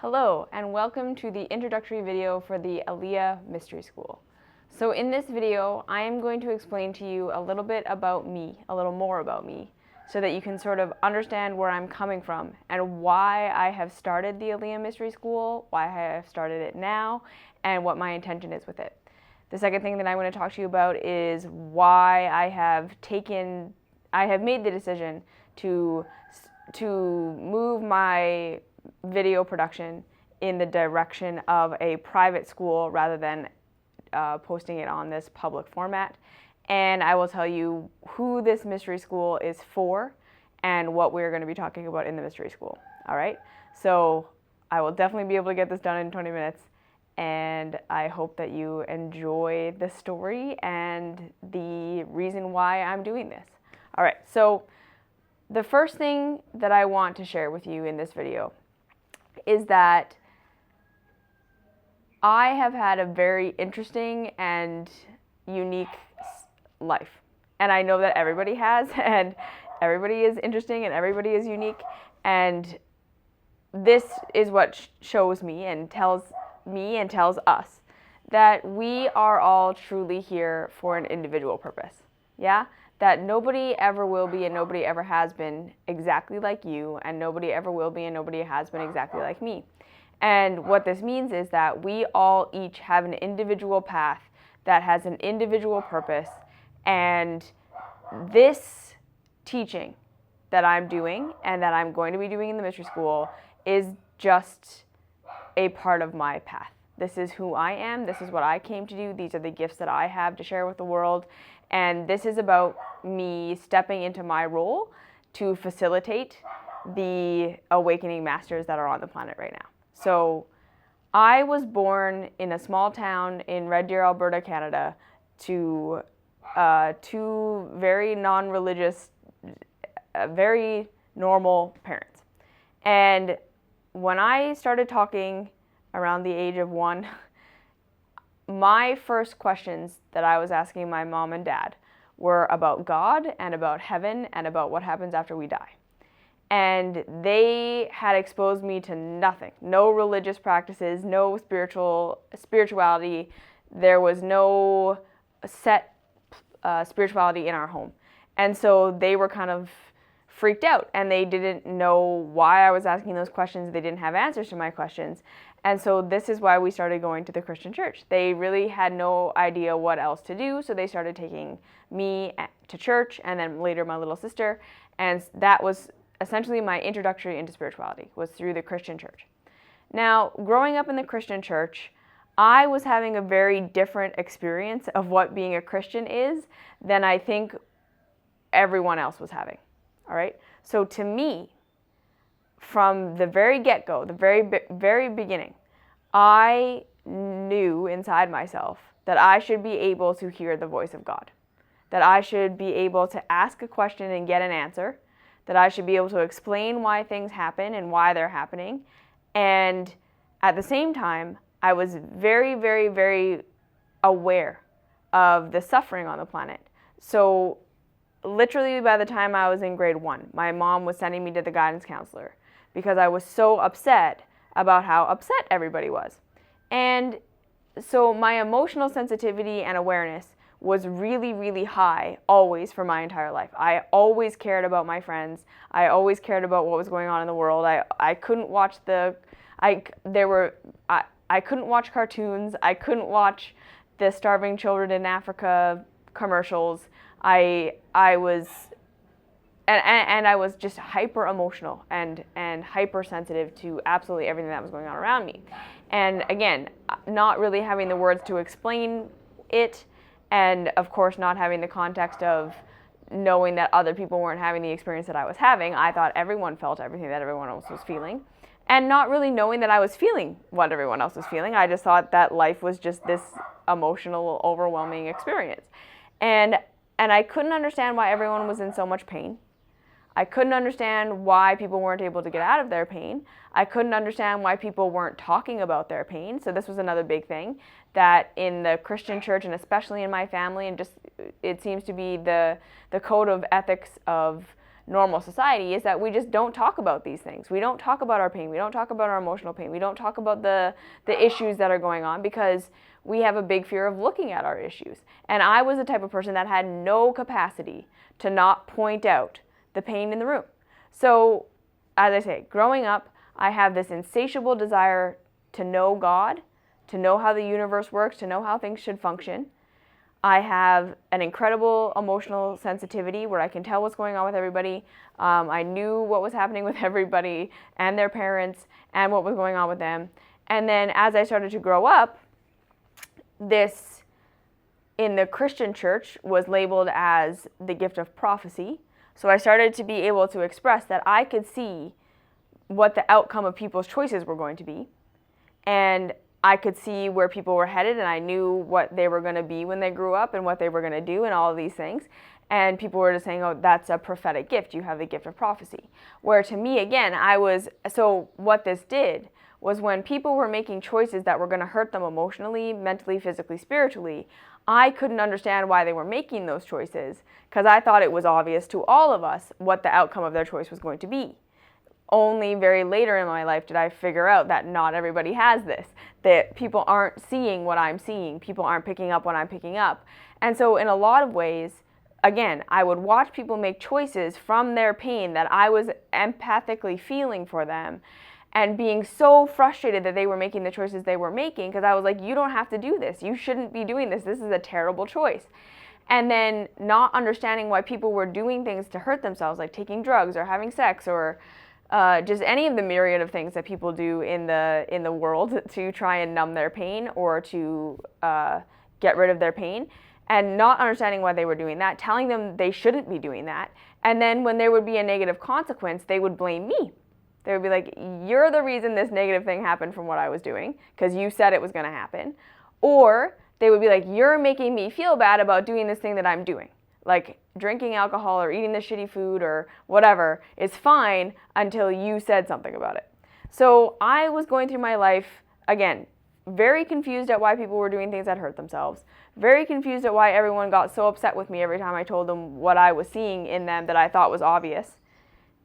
Hello, and welcome to the introductory video for the Aliyah Mystery School. So in this video, I am going to explain to you a little bit about me, a little more about me, so that you can sort of understand where I'm coming from and why I have started the Aliyah Mystery School, why I have started it now, and what my intention is with it. The second thing that I want to talk to you about is why I have made the decision to move my video production in the direction of a private school rather than posting it on this public format. And I will tell you who this mystery school is for and what we're going to be talking about in the mystery school. All right, so I will definitely be able to get this done in 20 minutes, and I hope that you enjoy the story and the reason why I'm doing this. All right, so the first thing that I want to share with you in this video is that I have had a very interesting and unique life. And I know that everybody has, and everybody is interesting and everybody is unique. And this is what shows me and tells us that we are all truly here for an individual purpose. Yeah? That nobody ever will be and nobody ever has been exactly like you, and nobody ever will be and nobody has been exactly like me. And what this means is that we all each have an individual path that has an individual purpose, and this teaching that I'm doing and that I'm going to be doing in the mystery school is just a part of my path. This is who I am. This is what I came to do. These are the gifts that I have to share with the world. And this is about me stepping into my role to facilitate the awakening masters that are on the planet right now. So I was born in a small town in Red Deer, Alberta, Canada, to two very non-religious, very normal parents. And when I started talking around the age of 1, my first questions that I was asking my mom and dad were about God and about heaven and about what happens after we die. And they had exposed me to nothing, no religious practices, no spirituality. There was no set spirituality in our home. And so they were kind of freaked out, and they didn't know why I was asking those questions. They didn't have answers to my questions. And so this is why we started going to the Christian church. They really had no idea what else to do, so they started taking me to church, and then later my little sister. And that was essentially my introductory into spirituality, was through the Christian church. Now, growing up in the Christian church, I was having a very different experience of what being a Christian is than I think everyone else was having. All right? So to me, from the very get-go, the very beginning, I knew inside myself that I should be able to hear the voice of God, that I should be able to ask a question and get an answer, that I should be able to explain why things happen and why they're happening. And at the same time, I was very, very, very aware of the suffering on the planet. So literally by the time I was in grade 1, my mom was sending me to the guidance counselor because I was so upset about how upset everybody was. And so my emotional sensitivity and awareness was really, really high always for my entire life. I always cared about my friends. I always cared about what was going on in the world. I couldn't watch I couldn't watch cartoons. I couldn't watch the starving children in Africa commercials. I was just hyper emotional and hypersensitive to absolutely everything that was going on around me. And again, not really having the words to explain it, and of course not having the context of knowing that other people weren't having the experience that I was having. I thought everyone felt everything that everyone else was feeling, and not really knowing that I was feeling what everyone else was feeling. I just thought that life was just this emotional, overwhelming experience. And I couldn't understand why everyone was in so much pain. I couldn't understand why people weren't able to get out of their pain. I couldn't understand why people weren't talking about their pain. So this was another big thing, that in the Christian church, and especially in my family, and just it seems to be the code of ethics of normal society, is that we just don't talk about these things. We don't talk about our pain. We don't talk about our emotional pain. We don't talk about the issues that are going on because we have a big fear of looking at our issues. And I was the type of person that had no capacity to not point out the pain in the room. So, as I say, growing up, I have this insatiable desire to know God, to know how the universe works, to know how things should function. I have an incredible emotional sensitivity where I can tell what's going on with everybody. I knew what was happening with everybody and their parents and what was going on with them. And then as I started to grow up, this in the Christian church was labeled as the gift of prophecy. So I started to be able to express that I could see what the outcome of people's choices were going to be. And I could see where people were headed, and I knew what they were going to be when they grew up and what they were going to do and all of these things. And people were just saying, oh, that's a prophetic gift. You have the gift of prophecy. Where to me, again, so what this did was when people were making choices that were going to hurt them emotionally, mentally, physically, spiritually, I couldn't understand why they were making those choices because I thought it was obvious to all of us what the outcome of their choice was going to be. Only very later in my life did I figure out that not everybody has this, that people aren't seeing what I'm seeing, people aren't picking up what I'm picking up. And so in a lot of ways, again, I would watch people make choices from their pain that I was empathically feeling for them and being so frustrated that they were making the choices they were making because I was like, you don't have to do this. You shouldn't be doing this. This is a terrible choice. And then not understanding why people were doing things to hurt themselves, like taking drugs or having sex or just any of the myriad of things that people do in the world to try and numb their pain or to get rid of their pain, and not understanding why they were doing that, telling them they shouldn't be doing that, and then when there would be a negative consequence, they would blame me. They would be like, you're the reason this negative thing happened from what I was doing, because you said it was going to happen. Or they would be like, you're making me feel bad about doing this thing that I'm doing. Like drinking alcohol or eating the shitty food or whatever is fine until you said something about it. So I was going through my life, again, very confused at why people were doing things that hurt themselves, very confused at why everyone got so upset with me every time I told them what I was seeing in them that I thought was obvious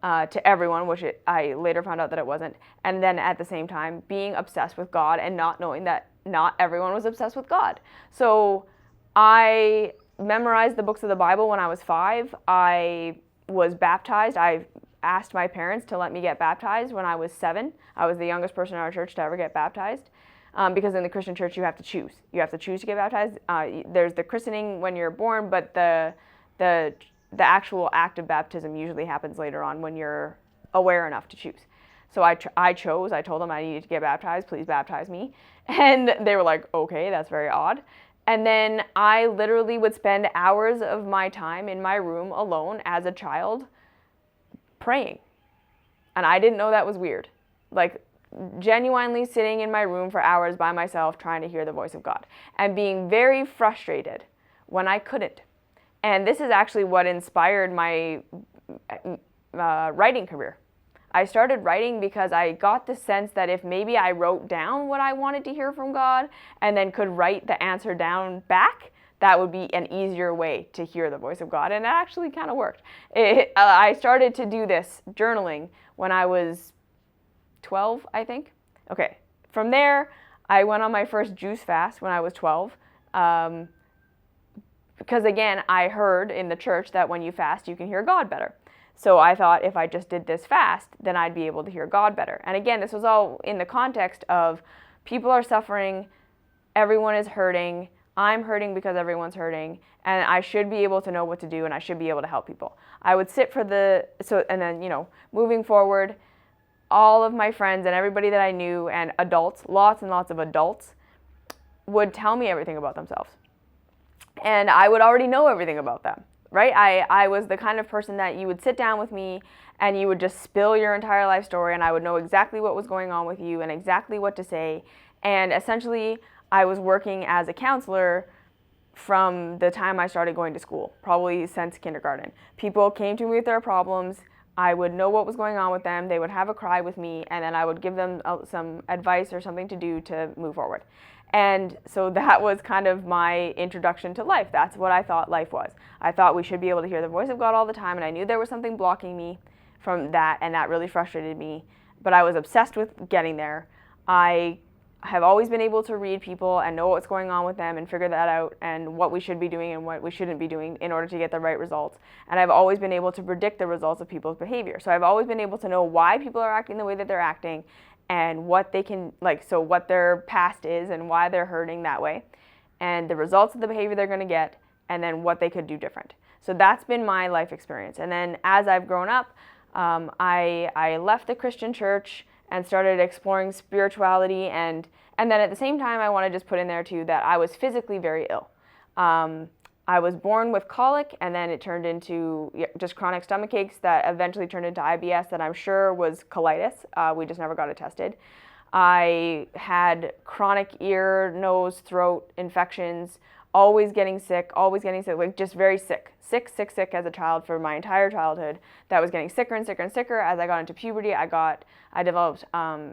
to everyone, which I later found out that it wasn't. And then at the same time, being obsessed with God and not knowing that not everyone was obsessed with God. So I memorized the books of the Bible when I was 5. I was baptized. I asked my parents to let me get baptized when I was 7. I was the youngest person in our church to ever get baptized because in the Christian church you have to choose. You have to choose to get baptized. There's the christening when you're born, but the actual act of baptism usually happens later on when you're aware enough to choose. So I chose. I told them I needed to get baptized. Please baptize me. And they were like, okay, that's very odd. And then I literally would spend hours of my time in my room alone as a child praying. And I didn't know that was weird. Like genuinely sitting in my room for hours by myself trying to hear the voice of God and being very frustrated when I couldn't. And this is actually what inspired my writing career. I started writing because I got the sense that if maybe I wrote down what I wanted to hear from God and then could write the answer down back, that would be an easier way to hear the voice of God. And it actually kind of worked. I started to do this journaling when I was 12, I think. Okay, from there, I went on my first juice fast when I was 12. Because again, I heard in the church that when you fast, you can hear God better. So I thought if I just did this fast, then I'd be able to hear God better. And again, this was all in the context of people are suffering, everyone is hurting, I'm hurting because everyone's hurting, and I should be able to know what to do and I should be able to help people. I would sit and then, moving forward, all of my friends and everybody that I knew and adults, lots and lots of adults, would tell me everything about themselves. And I would already know everything about them. Right? I was the kind of person that you would sit down with me and you would just spill your entire life story and I would know exactly what was going on with you and exactly what to say. And essentially, I was working as a counselor from the time I started going to school, probably since kindergarten. People came to me with their problems. I would know what was going on with them. They would have a cry with me, and then I would give them some advice or something to do to move forward. And so that was kind of my introduction to life. That's what I thought life was. I thought we should be able to hear the voice of God all the time, and I knew there was something blocking me from that, and that really frustrated me. But I was obsessed with getting there. I have always been able to read people and know what's going on with them and figure that out, and what we should be doing and what we shouldn't be doing in order to get the right results. And I've always been able to predict the results of people's behavior. So I've always been able to know why people are acting the way that they're acting, and what they can, so what their past is and why they're hurting that way, and the results of the behavior they're going to get, and then what they could do different. So that's been my life experience. And then as I've grown up, I left the Christian church and started exploring spirituality, and then at the same time, I want to just put in there too that I was physically very ill. I was born with colic, and then it turned into just chronic stomach aches that eventually turned into IBS that I'm sure was colitis. We just never got it tested. I had chronic ear, nose, throat infections, always getting sick, like just very sick as a child for my entire childhood. That was getting sicker and sicker and sicker. As I got into puberty, I developed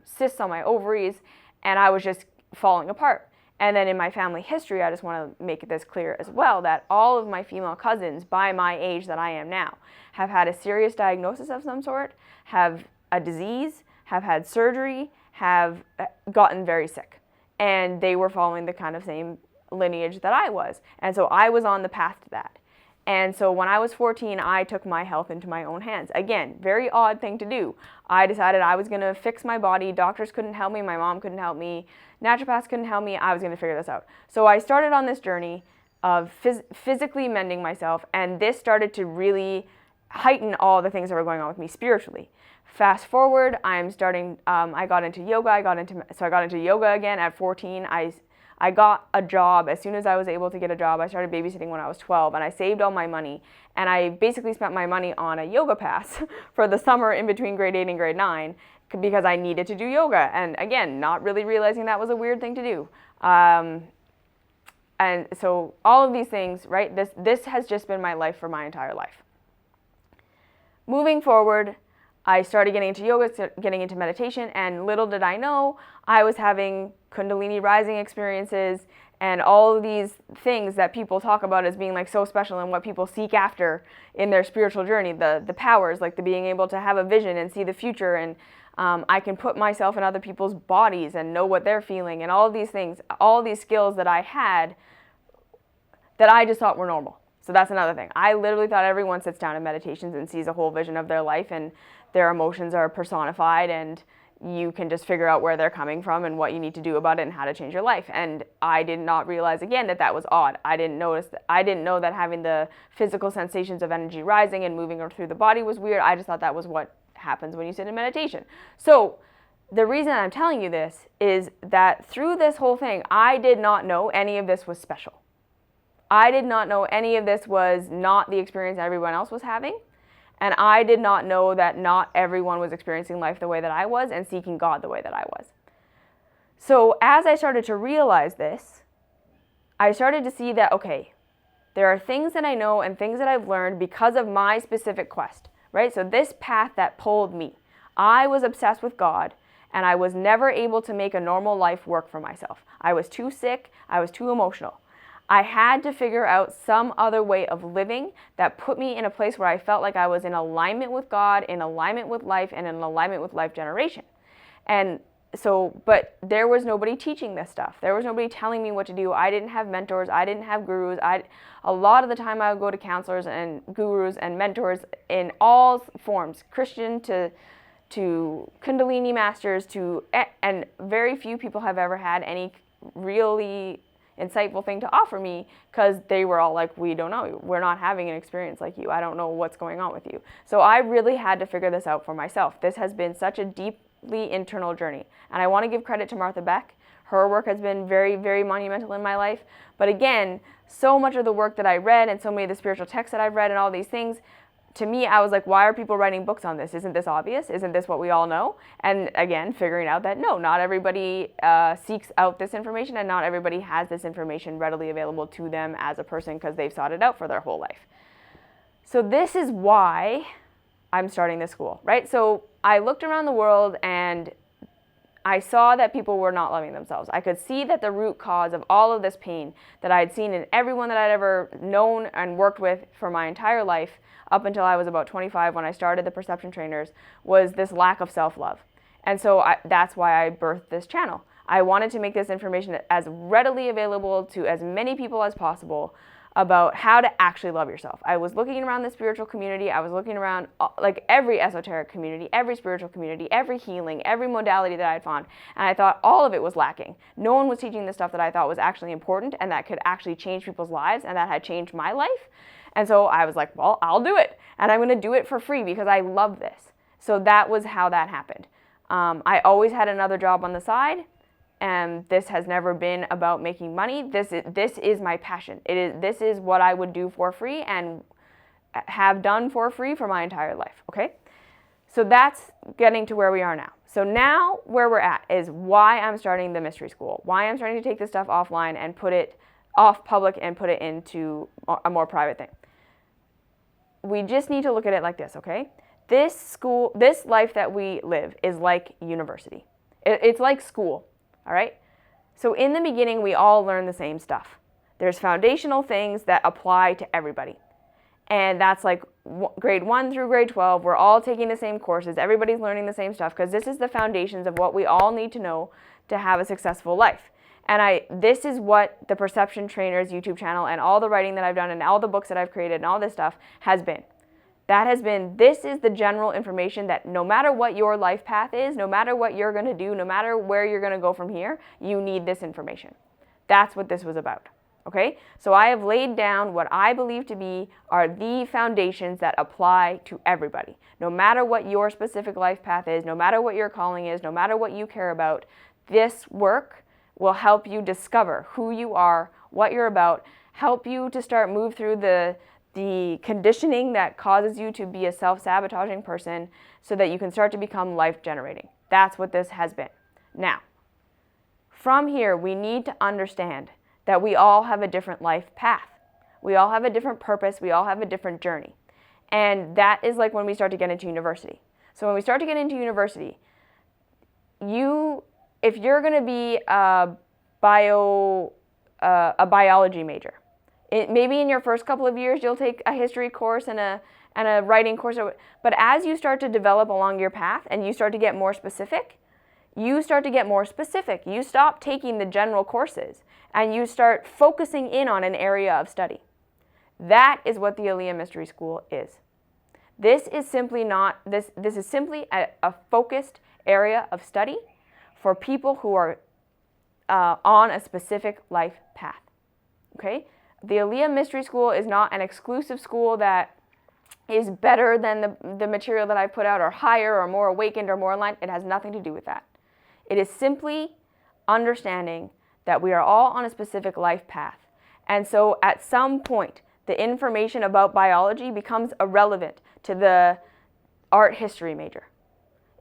cysts on my ovaries, and I was just falling apart. And then in my family history, I just want to make this clear as well, that all of my female cousins, by my age that I am now, have had a serious diagnosis of some sort, have a disease, have had surgery, have gotten very sick. And they were following the kind of same lineage that I was. And so I was on the path to that. And so when I was 14, I took my health into my own hands. Again, very odd thing to do. I decided I was going to fix my body. Doctors couldn't help me. My mom couldn't help me. Naturopaths couldn't help me. I was going to figure this out. So I started on this journey of physically mending myself, and this started to really heighten all the things that were going on with me spiritually. Fast forward, I got into yoga. I got into yoga again at 14. I got a job. As soon as I was able to get a job, I started babysitting when I was 12, and I saved all my money. And I basically spent my money on a yoga pass for the summer in between grade 8 and grade 9 because I needed to do yoga. And again, not really realizing that was a weird thing to do. And so all of these things, right, this has just been my life for my entire life. Moving forward, I started getting into yoga, getting into meditation, and little did I know, I was having Kundalini rising experiences and all of these things that people talk about as being like so special and what people seek after in their spiritual journey, the powers, like the being able to have a vision and see the future, and I can put myself in other people's bodies and know what they're feeling, and all of these things, all of these skills that I had that I just thought were normal. So that's another thing. I literally thought everyone sits down in meditations and sees a whole vision of their life, and their emotions are personified, and you can just figure out where they're coming from and what you need to do about it and how to change your life. And I did not realize, again, that was odd. I didn't know that having the physical sensations of energy rising and moving through the body was weird. I just thought that was what happens when you sit in meditation. So the reason I'm telling you this is that through this whole thing, I did not know any of this was special. I did not know any of this was not the experience everyone else was having. And I did not know that not everyone was experiencing life the way that I was and seeking God the way that I was. So as I started to realize this, I started to see that, okay, there are things that I know and things that I've learned because of my specific quest, right? So this path that pulled me, I was obsessed with God, and I was never able to make a normal life work for myself. I was too sick. I was too emotional. I had to figure out some other way of living that put me in a place where I felt like I was in alignment with God, in alignment with life, and in alignment with life generation. And so, but there was nobody teaching this stuff. There was nobody telling me what to do. I didn't have mentors. I didn't have gurus. A lot of the time I would go to counselors and gurus and mentors in all forms, Christian to Kundalini masters and very few people have ever had any really insightful thing to offer me, because they were all like, we don't know, we're not having an experience like you, I don't know what's going on with you. So I really had to figure this out for myself. This has been such a deeply internal journey, and I want to give credit to Martha Beck. Her work has been very, very monumental in my life. But again, so much of the work that I read and so many of the spiritual texts that I've read and all these things, to me, I was like, why are people writing books on this? Isn't this obvious? Isn't this what we all know? And again, figuring out that no, not everybody seeks out this information, and not everybody has this information readily available to them as a person because they've sought it out for their whole life. So this is why I'm starting this school, right? So I looked around the world and I saw that people were not loving themselves. I could see that the root cause of all of this pain that I had seen in everyone that I'd ever known and worked with for my entire life, up until I was about 25 when I started the Perception Trainers, was this lack of self-love. And so that's why I birthed this channel. I wanted to make this information as readily available to as many people as possible about how to actually love yourself. I was looking around the spiritual community. I was looking around like every esoteric community, every spiritual community, every healing, every modality that I had found. And I thought all of it was lacking. No one was teaching the stuff that I thought was actually important and that could actually change people's lives and that had changed my life. And so I was like, well, I'll do it. And I'm going to do it for free because I love this. So that was how that happened. I always had another job on the side. And this has never been about making money. This is my passion. This is what I would do for free and have done for free for my entire life, okay? So that's getting to where we are now. So now where we're at is why I'm starting the mystery school, why I'm starting to take this stuff offline and put it off public and put it into a more private thing. We just need to look at it like this, okay? This life that we live is like university. It's like school. All right? So in the beginning, we all learn the same stuff. There's foundational things that apply to everybody. And that's like grade 1 through grade 12. We're all taking the same courses. Everybody's learning the same stuff because this is the foundations of what we all need to know to have a successful life. And this is what the Perception Trainers YouTube channel and all the writing that I've done and all the books that I've created and all this stuff has been. This is the general information that no matter what your life path is, no matter what you're going to do, no matter where you're going to go from here, you need this information. That's what this was about, okay? So I have laid down what I believe to be are the foundations that apply to everybody. No matter what your specific life path is, no matter what your calling is, no matter what you care about, this work will help you discover who you are, what you're about, help you to start move through the conditioning that causes you to be a self-sabotaging person so that you can start to become life-generating. That's what this has been. Now, from here, we need to understand that we all have a different life path. We all have a different purpose. We all have a different journey. And that is like when we start to get into university. So when we start to get into university, if you're going to be a biology major, maybe in your first couple of years, you'll take a history course and a writing course. But as you start to develop along your path and you start to get more specific, you stop taking the general courses and you start focusing in on an area of study. That is what the Aliyah Mystery School is. This is simply a focused area of study for people who are on a specific life path. Okay? The Aliyah Mystery School is not an exclusive school that is better than the material that I put out or higher or more awakened or more aligned. It has nothing to do with that. It is simply understanding that we are all on a specific life path. And so at some point, the information about biology becomes irrelevant to the art history major.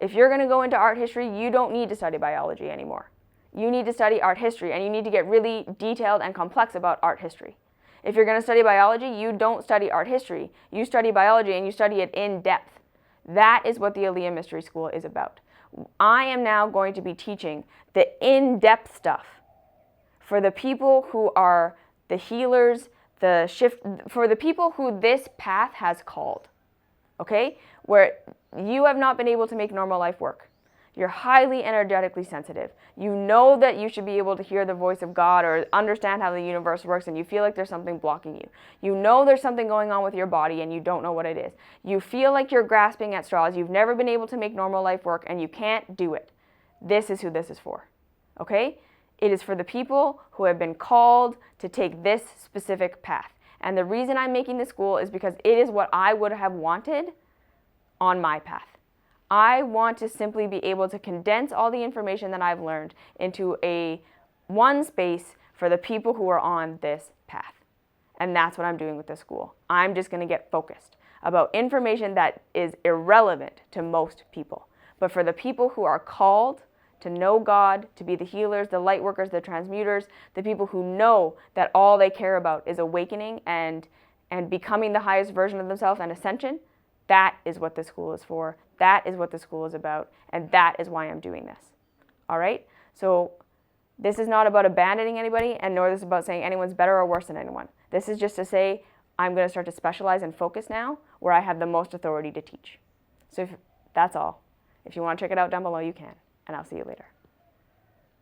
If you're going to go into art history, you don't need to study biology anymore. You need to study art history, and you need to get really detailed and complex about art history. If you're going to study biology, you don't study art history. You study biology and you study it in depth. That is what the Aliyah Mystery School is about. I am now going to be teaching the in-depth stuff for the people who are the healers, for the people who this path has called, okay? Where you have not been able to make normal life work. You're highly energetically sensitive. You know that you should be able to hear the voice of God or understand how the universe works, and you feel like there's something blocking you. You know there's something going on with your body and you don't know what it is. You feel like you're grasping at straws. You've never been able to make normal life work and you can't do it. This is who this is for, okay? It is for the people who have been called to take this specific path. And the reason I'm making this school is because it is what I would have wanted on my path. I want to simply be able to condense all the information that I've learned into one space for the people who are on this path. And that's what I'm doing with this school. I'm just going to get focused about information that is irrelevant to most people. But for the people who are called to know God, to be the healers, the light workers, the transmuters, the people who know that all they care about is awakening and becoming the highest version of themselves and ascension, That is what the school is for. That is what the school is about. And that is why I'm doing this. All right? So this is not about abandoning anybody, and nor is this about saying anyone's better or worse than anyone. This is just to say I'm going to start to specialize and focus now where I have the most authority to teach. So that's all. If you want to check it out down below, you can. And I'll see you later.